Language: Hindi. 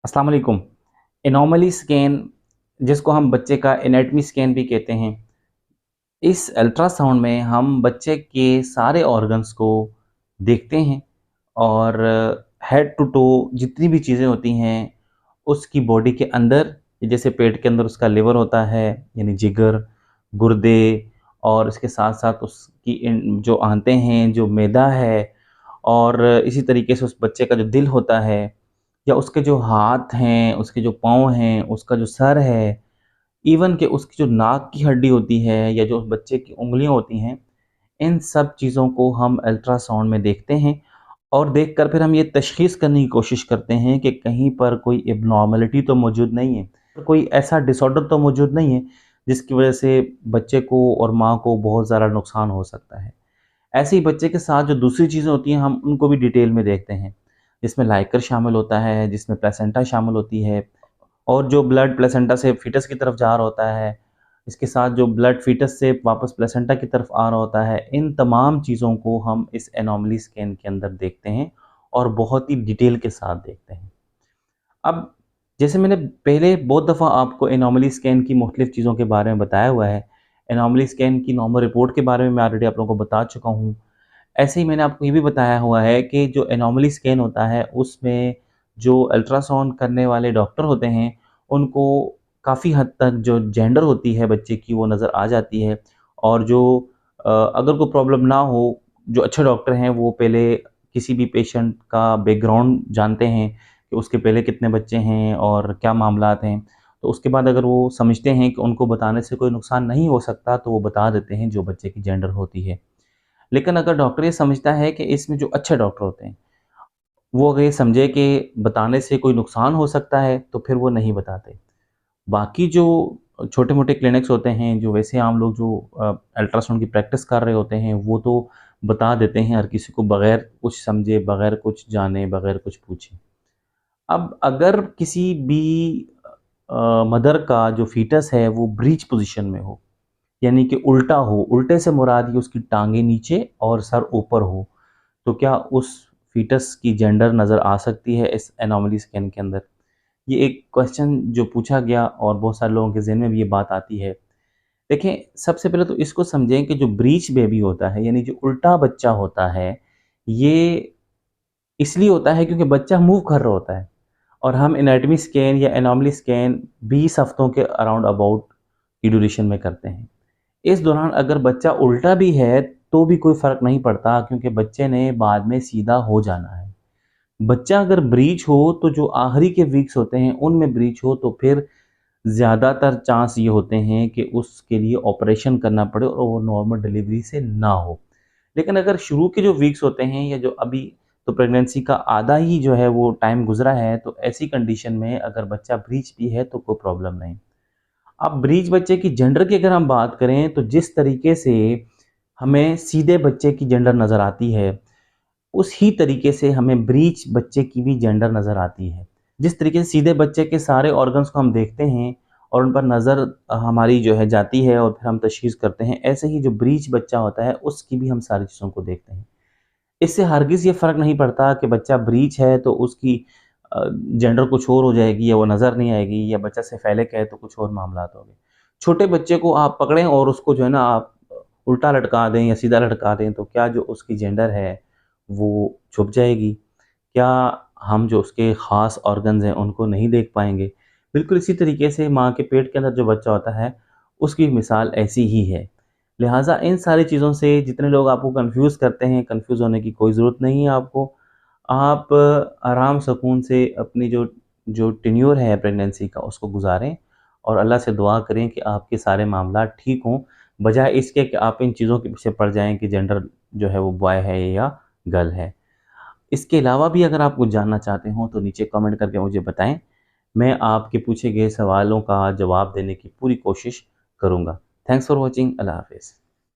अस्सलाम वालेकुम। एनॉमली स्कैन जिसको हम बच्चे का एनाटमी स्कैन भी कहते हैं, इस अल्ट्रासाउंड में हम बच्चे के सारे ऑर्गन्स को देखते हैं और हेड टू टो जितनी भी चीज़ें होती हैं, उसकी बॉडी के अंदर, जैसे पेट के अंदर उसका लिवर होता है, यानी जिगर, गुर्दे, और इसके साथ-साथ उसकी जो आंतें हैं, जो मैदा है, और इसी तरीके से उस बच्चे का जो दिल होता है, या उसके जो हाथ हैं, उसके जो पाँव हैं, उसका जो सर है, इवन कि उसकी जो नाक की हड्डी होती है या जो उस बच्चे की उँगलियाँ होती हैं, इन सब चीज़ों को हम अल्ट्रासाउंड में देखते हैं और देखकर फिर हम ये तशख़ीस करने की कोशिश करते हैं कि कहीं पर कोई एब्नॉर्मैलिटी तो मौजूद नहीं है, कोई ऐसा डिसऑर्डर तो मौजूद नहीं है, जिसकी वजह से बच्चे को और माँ को बहुत ज़्यादा नुकसान हो सकता है। ऐसे ही बच्चे के साथ जो दूसरी चीज़ें होती हैं, हम उनको भी डिटेल में देखते हैं, जिसमें लाइकर शामिल होता है, जिसमें प्लेसेंटा शामिल होती है, और जो ब्लड प्लेसेंटा से फ़ीटस की तरफ जा रहा होता है, इसके साथ जो ब्लड फ़ीटस से वापस प्लेसेंटा की तरफ आ रहा होता है, इन तमाम चीज़ों को हम इस एनॉमली स्कैन के अंदर देखते हैं और बहुत ही डिटेल के साथ देखते हैं। अब जैसे मैंने पहले बहुत दफ़ा आपको एनॉमली स्कैन की मुख्तलिफ़ चीज़ों के बारे में बताया हुआ है, एनॉमली स्कैन की नॉर्मल रिपोर्ट के बारे में मैं ऑलरेडी आप लोगों को बता चुका हूँ। ऐसे ही मैंने आपको ये भी बताया हुआ है कि जो एनॉमली स्कैन होता है, उसमें जो अल्ट्रासाउंड करने वाले डॉक्टर होते हैं, उनको काफ़ी हद तक जो जेंडर होती है बच्चे की वो नज़र आ जाती है, और जो अगर कोई प्रॉब्लम ना हो, जो अच्छे डॉक्टर हैं वो पहले किसी भी पेशेंट का बैकग्राउंड जानते हैं कि उसके पहले कितने बच्चे हैं और क्या मामलात हैं। तो उसके बाद अगर वो समझते हैं कि उनको बताने से कोई नुकसान नहीं हो सकता, तो वो बता देते हैं जो बच्चे की जेंडर होती है। लेकिन अगर डॉक्टर ये समझता है कि इसमें जो अच्छे डॉक्टर होते हैं, वो अगर ये समझे कि बताने से कोई नुकसान हो सकता है, तो फिर वो नहीं बताते। बाकी जो छोटे-मोटे क्लिनिक्स होते हैं, जो वैसे आम लोग जो अल्ट्रासाउंड की प्रैक्टिस कर रहे होते हैं, वो तो बता देते हैं हर किसी को बगैर कुछ समझे, बगैर कुछ जाने, बगैर कुछ पूछे। अब अगर किसी भी मदर का जो फ़ीटस है, वो ब्रीच पोज़ीशन में हो, यानी कि उल्टा हो, उल्टे से मुराद ये उसकी टाँगें नीचे और सर ऊपर हो, तो क्या उस फ़ीटस की जेंडर नज़र आ सकती है इस एनॉमली स्कैन के अंदर? ये एक क्वेश्चन जो पूछा गया और बहुत सारे लोगों के ज़हन में भी ये बात आती है। देखें, सबसे पहले तो इसको समझें कि जो ब्रीच बेबी होता है, यानी जो उल्टा बच्चा होता है, ये इसलिए होता है क्योंकि बच्चा मूव कर रहा होता है, और हम एनाटॉमी स्कैन या एनॉमली स्कैन 20 हफ्तों के अराउंड अबाउट की ड्यूरेशन में करते हैं। इस दौरान अगर बच्चा उल्टा भी है, तो भी कोई फ़र्क नहीं पड़ता, क्योंकि बच्चे ने बाद में सीधा हो जाना है। बच्चा अगर ब्रीच हो, तो जो आखिरी के वीक्स होते हैं, उनमें ब्रीच हो, तो फिर ज़्यादातर चांस ये होते हैं कि उसके लिए ऑपरेशन करना पड़े और वो नॉर्मल डिलीवरी से ना हो। लेकिन अगर शुरू के जो वीक्स होते हैं, या जो अभी तो प्रेगनेंसी का आधा ही जो है वो टाइम गुज़रा है, तो ऐसी कंडीशन में अगर बच्चा ब्रीच भी है, तो कोई प्रॉब्लम नहीं। अब ब्रीच बच्चे की जेंडर की अगर हम बात करें, तो जिस तरीके से हमें सीधे बच्चे की जेंडर नज़र आती है, उसी तरीके से हमें ब्रीच बच्चे की भी जेंडर नज़र आती है। जिस तरीके से सीधे बच्चे के सारे ऑर्गन्स को हम देखते हैं और उन पर नज़र हमारी जो है जाती है और फिर हम तशख़ीस करते हैं, ऐसे ही जो ब्रीच बच्चा होता है, उसकी भी हम सारी चीज़ों को देखते हैं। इससे हरगिज़ ये फ़र्क नहीं पड़ता कि बच्चा ब्रीच है तो उसकी जेंडर कुछ और हो जाएगी, या वो नज़र नहीं आएगी, या बच्चा सेफेलिक है तो कुछ और मामलात होंगे। छोटे बच्चे को आप पकड़ें और उसको जो है ना आप उल्टा लटका दें या सीधा लटका दें, तो क्या जो उसकी जेंडर है वो छुप जाएगी? क्या हम जो उसके ख़ास ऑर्गन्स हैं उनको नहीं देख पाएँगे? बिल्कुल इसी तरीके से माँ के पेट के अंदर जो बच्चा होता है, उसकी मिसाल ऐसी ही है। लिहाज़ा इन सारी चीज़ों से जितने लोग आपको कन्फ्यूज़ करते हैं, कन्फ्यूज़ होने की कोई ज़रूरत नहीं है आपको। आप आराम सुकून से अपनी जो जो टेन्योर है प्रेगनेंसी का, उसको गुज़ारें और अल्लाह से दुआ करें कि आपके सारे मामलात ठीक हों, बजाए इसके कि आप इन चीज़ों के पीछे पड़ जाएँ कि जेंडर जो है वो बॉय है या गर्ल है। इसके अलावा भी अगर आप कुछ जानना चाहते हों, तो नीचे कमेंट करके मुझे बताएँ। मैं आपके पूछे गए सवालों का जवाब देने की पूरी कोशिश करूँगा। Thanks for watching. अल्लाह हाफ़िज़।